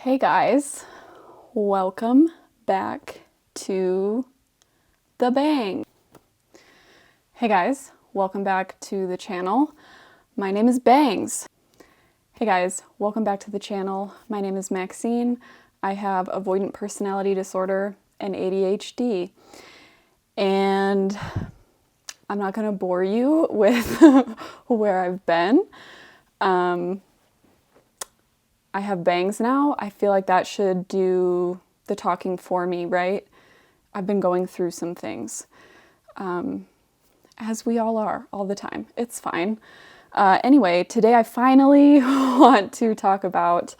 Hey guys, welcome back to the Bang. Hey guys, welcome back to the channel. My name is Bangs. Hey guys, welcome back to the channel. My name is Maxine. I have avoidant personality disorder and ADHD. And I'm not going to bore you with where I've been. I have bangs now. I feel like that should do the talking for me, right? I've been going through some things, as we all are, all the time. It's fine. Anyway, today I finally want to talk about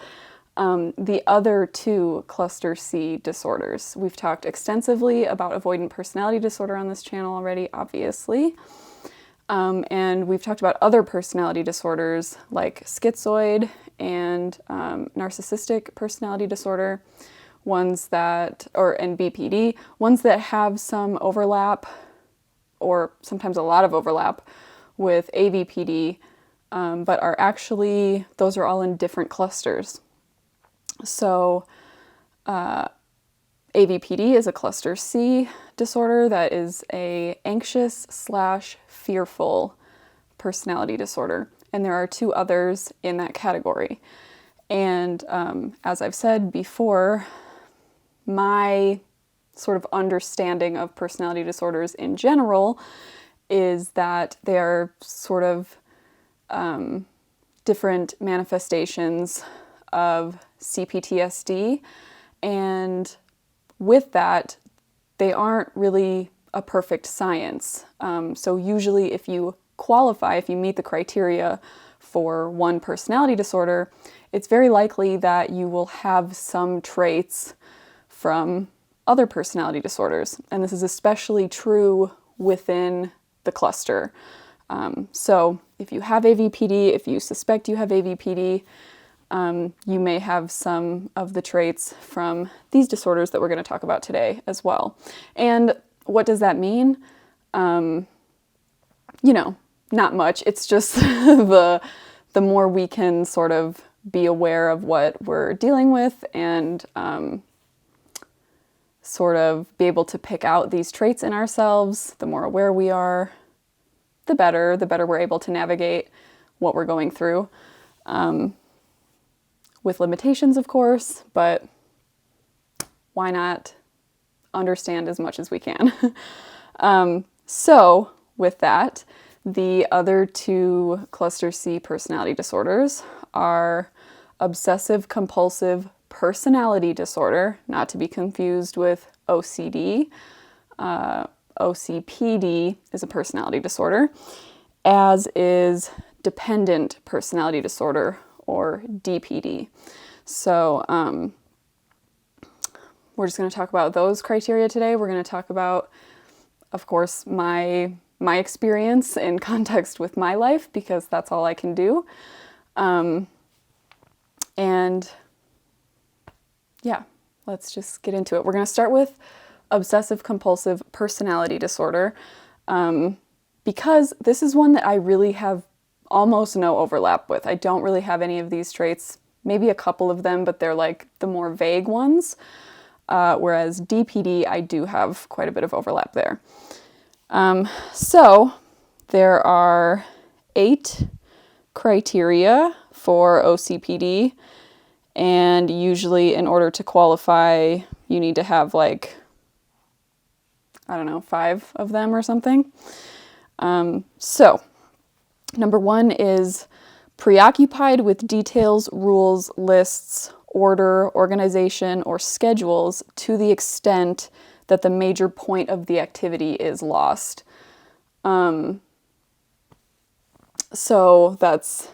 the other two cluster C disorders. We've talked extensively about avoidant personality disorder on this channel already, obviously. And we've talked about other personality disorders like schizoid and narcissistic personality disorder, and BPD, ones that have some overlap or sometimes a lot of overlap with AVPD, but are actually, those are all in different clusters. So AVPD is a cluster C disorder that is a anxious/fearful personality disorder. And there are two others in that category. And as I've said before, my sort of understanding of personality disorders in general is that they are sort of different manifestations of CPTSD, and with that, they aren't really a perfect science. So usually if you qualify, if you meet the criteria for one personality disorder, it's very likely that you will have some traits from other personality disorders. And this is especially true within the cluster. So if you have AVPD, if you suspect you have AVPD, you may have some of the traits from these disorders that we're going to talk about today as well. And what does that mean? Not much. It's just the more we can sort of be aware of what we're dealing with and sort of be able to pick out these traits in ourselves, the more aware we are, the better we're able to navigate what we're going through. With limitations, of course, but why not understand as much as we can? So with that, the other two cluster C personality disorders are obsessive compulsive personality disorder, not to be confused with OCD. OCPD is a personality disorder, as is dependent personality disorder, or DPD. So we're just going to talk about those criteria today. We're going to talk about, of course, my experience in context with my life, because that's all I can do. And yeah, let's just get into it. We're going to start with obsessive compulsive personality disorder, because this is one that I really have almost no overlap with. I don't really have any of these traits, maybe a couple of them, but they're like the more vague ones. Whereas DPD, I do have quite a bit of overlap there. So there are 8 criteria for OCPD, and usually in order to qualify, you need to have 5 of them or something. So number 1 is preoccupied with details, rules, lists, order, organization, or schedules to the extent that the major point of the activity is lost. So that's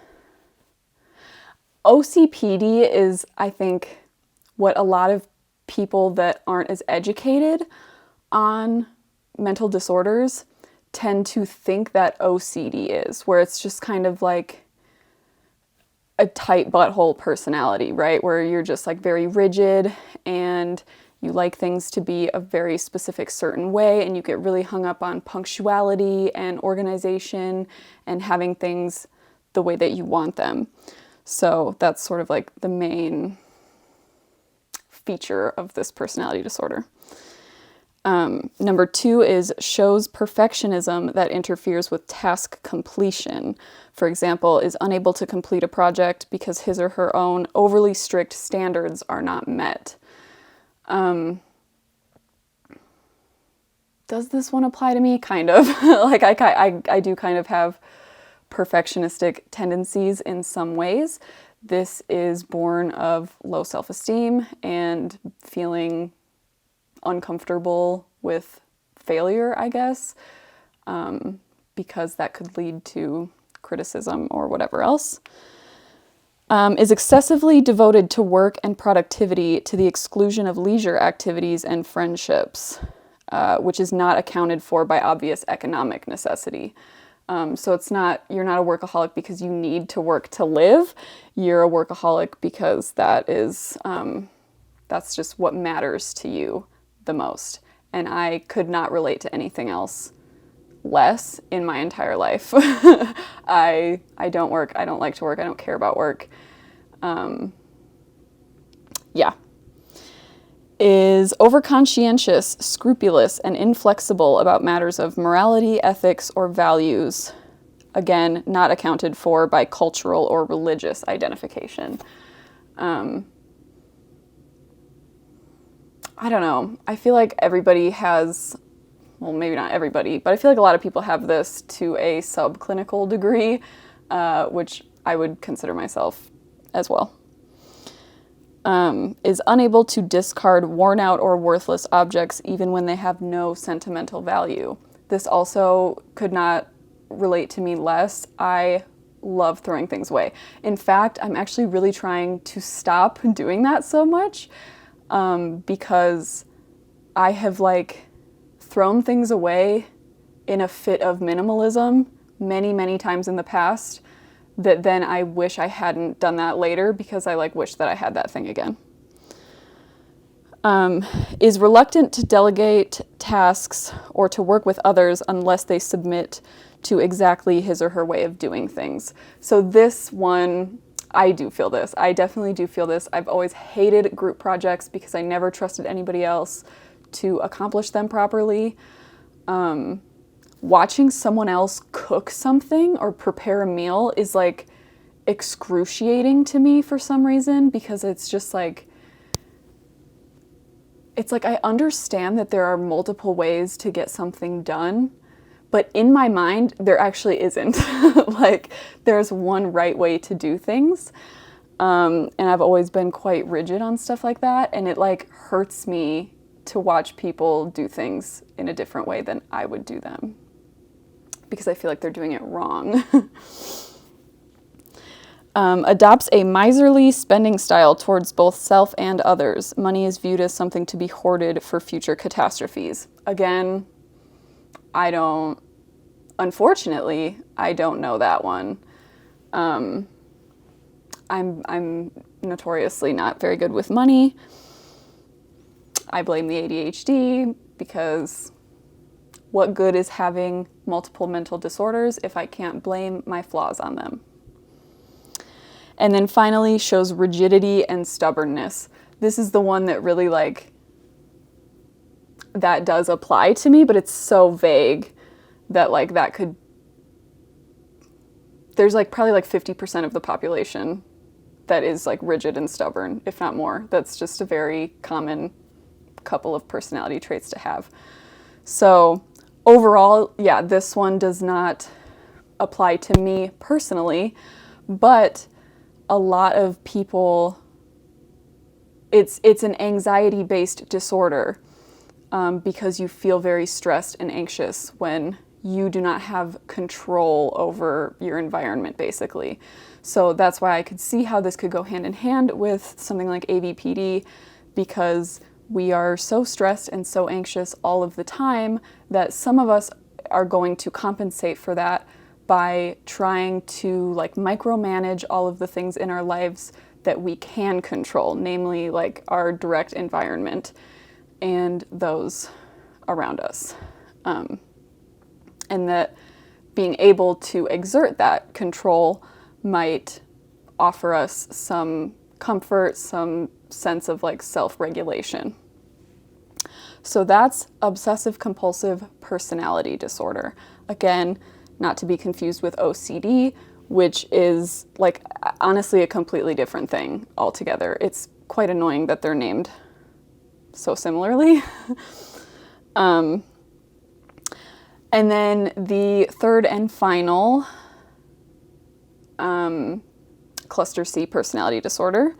OCPD is, I think, what a lot of people that aren't as educated on mental disorders tend to think that OCD is, where it's just kind of like a tight butthole personality, right? Where you're just like very rigid and you like things to be a very specific certain way, and you get really hung up on punctuality and organization and having things the way that you want them. So that's sort of like the main feature of this personality disorder. Number 2 is shows perfectionism that interferes with task completion. For example, is unable to complete a project because his or her own overly strict standards are not met. Does this one apply to me? Kind of. Like I do kind of have perfectionistic tendencies in some ways. This is born of low self-esteem and feeling uncomfortable with failure, I guess, because that could lead to criticism or whatever else. Is excessively devoted to work and productivity to the exclusion of leisure activities and friendships, which is not accounted for by obvious economic necessity. So you're not a workaholic because you need to work to live. You're a workaholic because that's just what matters to you the most. And I could not relate to anything else less in my entire life. I don't work. I don't like to work. I don't care about work. Yeah. Is overconscientious, scrupulous, and inflexible about matters of morality, ethics, or values. Again, not accounted for by cultural or religious identification. I don't know. I feel like everybody has, well, maybe not everybody, but I feel like a lot of people have this to a subclinical degree, which I would consider myself as well. Is unable to discard worn out or worthless objects even when they have no sentimental value. This also could not relate to me less. I love throwing things away. In fact, I'm actually really trying to stop doing that so much, because I have thrown things away in a fit of minimalism many, many times in the past, that then I wish I hadn't done that later because I wish that I had that thing again. Is reluctant to delegate tasks or to work with others unless they submit to exactly his or her way of doing things. So this one, I do feel this. I definitely do feel this. I've always hated group projects because I never trusted anybody else to accomplish them properly. Watching someone else cook something or prepare a meal is excruciating to me for some reason, because it's just I understand that there are multiple ways to get something done, but in my mind, there actually isn't. There's one right way to do things. And I've always been quite rigid on stuff like that, and it hurts me to watch people do things in a different way than I would do them, because I feel like they're doing it wrong. Adopts a miserly spending style towards both self and others. Money is viewed as something to be hoarded for future catastrophes. Again, unfortunately, I don't know that one. I'm notoriously not very good with money. I blame the ADHD, because what good is having multiple mental disorders if I can't blame my flaws on them? And then finally, shows rigidity and stubbornness. This is the one that really that does apply to me, but it's so vague that that could, there's probably 50% of the population that is rigid and stubborn, if not more. That's just a very common couple of personality traits to have. So overall, yeah, this one does not apply to me personally, but a lot of people, it's an anxiety-based disorder, because you feel very stressed and anxious when you do not have control over your environment, basically. So that's why I could see how this could go hand in hand with something like AVPD, because we are so stressed and so anxious all of the time that some of us are going to compensate for that by trying to micromanage all of the things in our lives that we can control, namely our direct environment and those around us. And that being able to exert that control might offer us some comfort, some sense of like self-regulation. So that's obsessive compulsive personality disorder. Again, not to be confused with OCD, which is like honestly a completely different thing altogether. It's quite annoying that they're named so similarly. And then the third and final cluster C personality disorder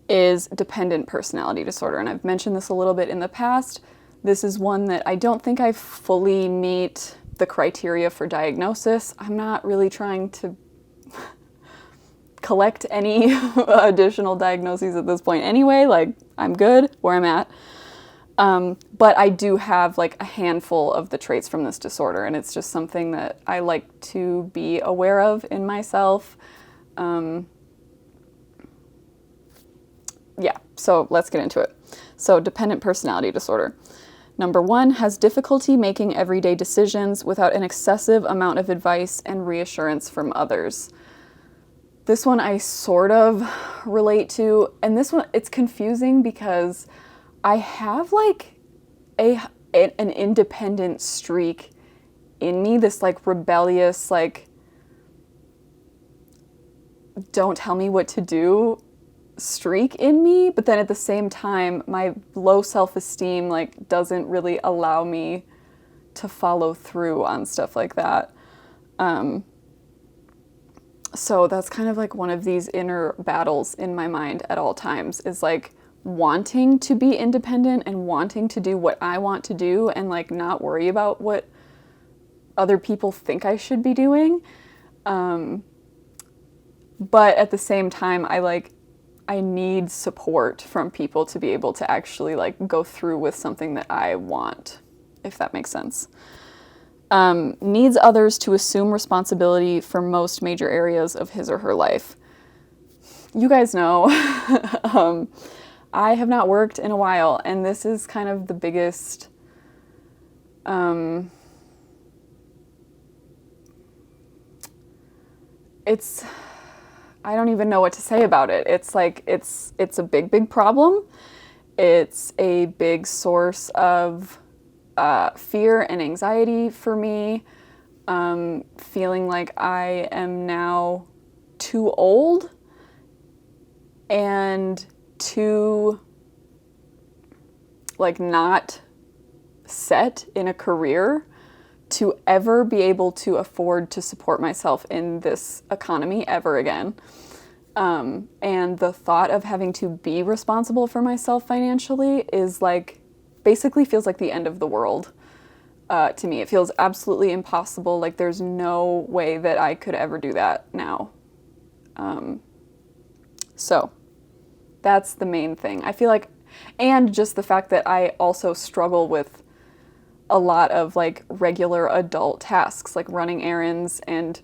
is dependent personality disorder. And I've mentioned this a little bit in the past. This is one that I don't think I fully meet the criteria for diagnosis. I'm not really trying to collect any additional diagnoses at this point anyway. Like, I'm good where I'm at. But I do have like a handful of the traits from this disorder, and it's just something that I like to be aware of in myself. Yeah, so let's get into it. So dependent personality disorder. Number 1, has difficulty making everyday decisions without an excessive amount of advice and reassurance from others. This one I sort of relate to, and this one, it's confusing because I have like an independent streak in me, this like rebellious, like, don't tell me what to do streak in me, but then at the same time my low self-esteem like doesn't really allow me to follow through on stuff like that. So that's kind of like one of these inner battles in my mind at all times, is like wanting to be independent and wanting to do what I want to do and like not worry about what other people think I should be doing. But at the same time, I need support from people to be able to actually like go through with something that I want, if that makes sense. Needs others to assume responsibility for most major areas of his or her life. You guys know, I have not worked in a while, and this is kind of the biggest, I don't even know what to say about it. It's like, it's a big problem. It's a big source of fear and anxiety for me. Feeling like I am now too old and too like not set in a career to ever be able to afford to support myself in this economy ever again. And the thought of having to be responsible for myself financially is like, basically feels like the end of the world to me. It feels absolutely impossible. Like there's no way that I could ever do that now. So that's the main thing. I feel like, and just the fact that I also struggle with a lot of like regular adult tasks, like running errands and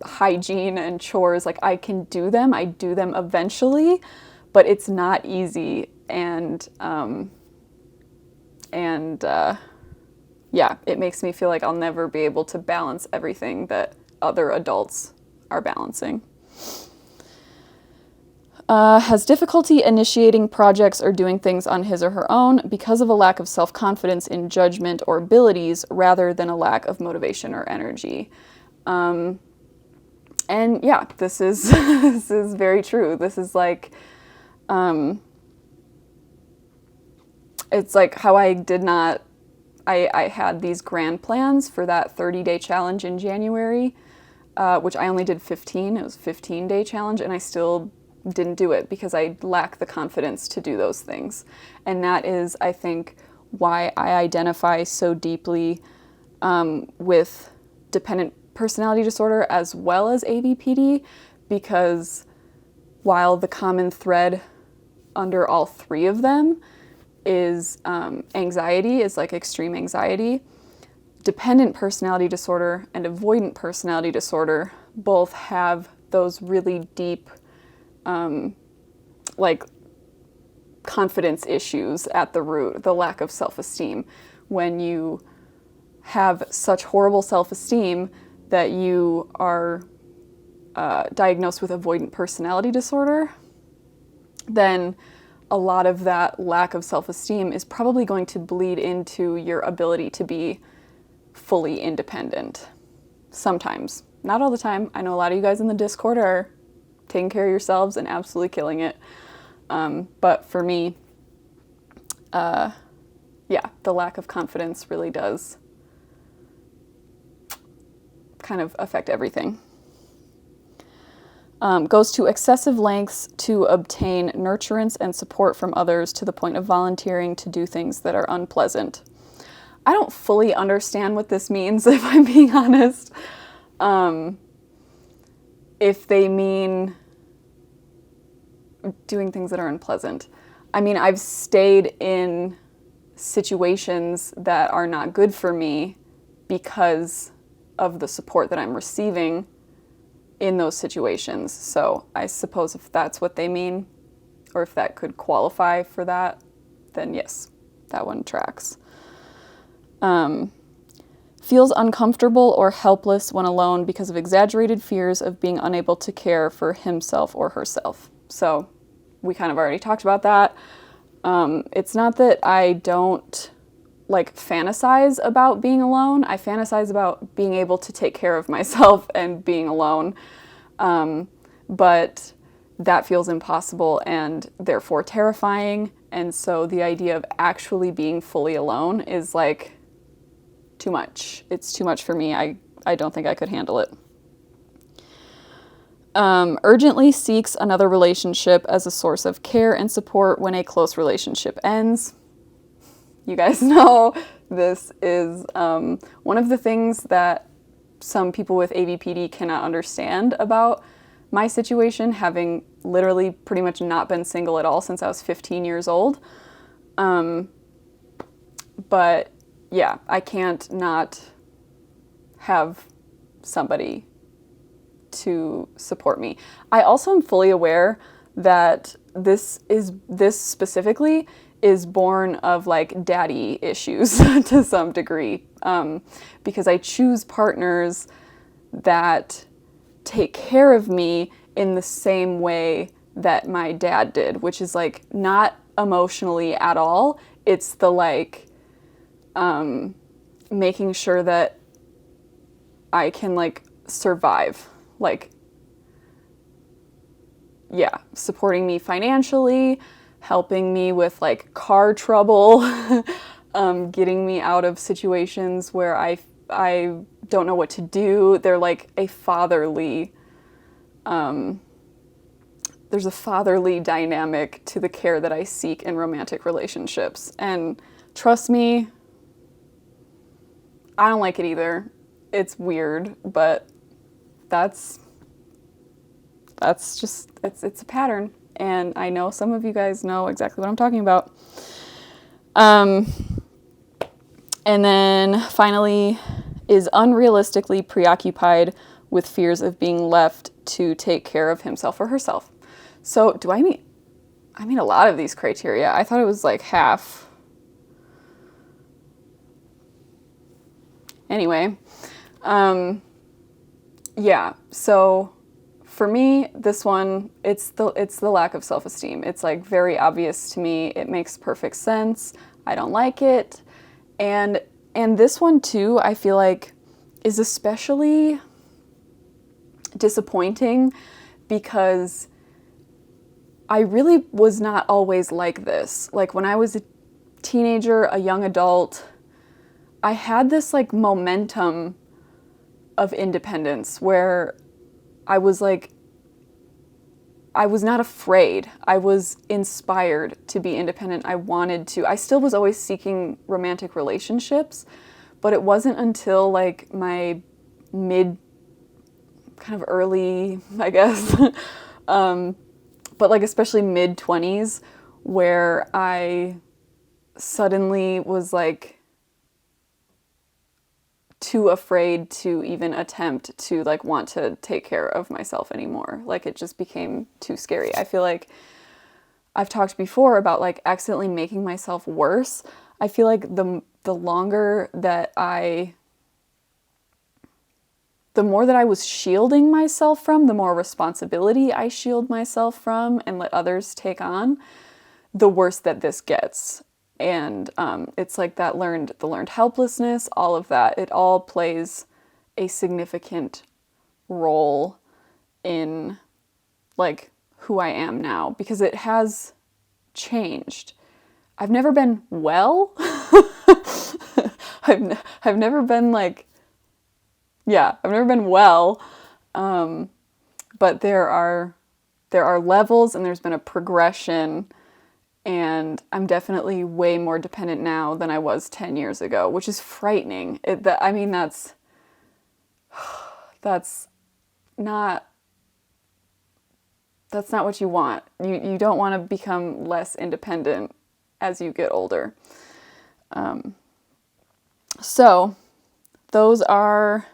hygiene and chores. Like I can do them, I do them eventually, but it's not easy. And yeah, it makes me feel like I'll never be able to balance everything that other adults are balancing. Has difficulty initiating projects or doing things on his or her own because of a lack of self-confidence in judgment or abilities rather than a lack of motivation or energy. And yeah, this is this is very true. This is like, it's like how I had these grand plans for that 30-day challenge in January, which I only did 15. It was a 15-day challenge, and I still didn't do it because I lack the confidence to do those things. And that is, I think, why I identify so deeply with dependent personality disorder as well as ABPD, because while the common thread under all three of them is anxiety, is like extreme anxiety, dependent personality disorder and avoidant personality disorder both have those really deep like confidence issues at the root, the lack of self-esteem. When you have such horrible self-esteem that you are diagnosed with avoidant personality disorder, then a lot of that lack of self-esteem is probably going to bleed into your ability to be fully independent. Sometimes. Not all the time. I know a lot of you guys in the Discord are taking care of yourselves and absolutely killing it. But for me, yeah, the lack of confidence really does kind of affect everything. Goes to excessive lengths to obtain nurturance and support from others to the point of volunteering to do things that are unpleasant. I don't fully understand what this means, if I'm being honest. If they mean doing things that are unpleasant. I mean, I've stayed in situations that are not good for me because of the support that I'm receiving in those situations. So I suppose if that's what they mean, or if that could qualify for that, then yes, that one tracks. Feels uncomfortable or helpless when alone because of exaggerated fears of being unable to care for himself or herself. So we kind of already talked about that. It's not that I don't fantasize about being alone. I fantasize about being able to take care of myself and being alone. But that feels impossible and therefore terrifying. And so the idea of actually being fully alone is too much. It's too much for me. I don't think I could handle it. Urgently seeks another relationship as a source of care and support when a close relationship ends. You guys know this is one of the things that some people with AVPD cannot understand about my situation, having literally pretty much not been single at all since I was 15 years old. But yeah, I can't not have somebody to support me. I also am fully aware that this specifically is born of daddy issues to some degree, because I choose partners that take care of me in the same way that my dad did, which is not emotionally at all. It's the making sure that I can survive. Yeah, supporting me financially, helping me with car trouble, getting me out of situations where I don't know what to do. They're a fatherly, there's a fatherly dynamic to the care that I seek in romantic relationships. And trust me, I don't like it either. It's weird, but that's just, it's a pattern. And I know some of you guys know exactly what I'm talking about. And then finally, is unrealistically preoccupied with fears of being left to take care of himself or herself. So do I mean a lot of these criteria. I thought it was half. Anyway, yeah, so for me, this one, it's the lack of self-esteem. It's very obvious to me. It makes perfect sense. I don't like it. And this one too, I feel is especially disappointing because I really was not always like this. When I was a teenager, a young adult, I had this momentum of independence where I was not afraid. I was inspired to be independent. I wanted to. I still was always seeking romantic relationships, but it wasn't until my mid, kind of early, I guess, but especially mid-20s where I suddenly was too afraid to even attempt to want to take care of myself anymore. It just became too scary. I feel I've talked before about accidentally making myself worse. I feel the longer that I the more that I was shielding myself from, the more responsibility I shield myself from and let others take on, the worse that this gets. And it's like the learned helplessness, all of that, it all plays a significant role in like who I am now, because it has changed. I've never been well. I've never been like, yeah, I've never been well. But there are levels, and there's been a progression, and I'm definitely way more dependent now than I was 10 years ago, which is frightening. That's not what you want. You don't want to become less independent as you get older. So those are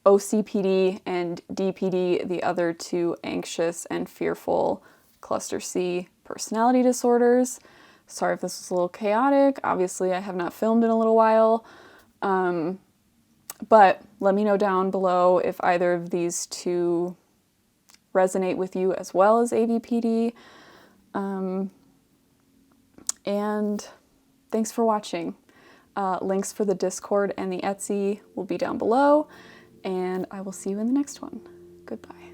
OCPD and DPD, the other two anxious and fearful cluster C personality disorders. Sorry if this was a little chaotic. Obviously, I have not filmed in a little while. But let me know down below if either of these two resonate with you as well as AVPD. And thanks for watching. Links for the Discord and the Etsy will be down below, and I will see you in the next one. Goodbye.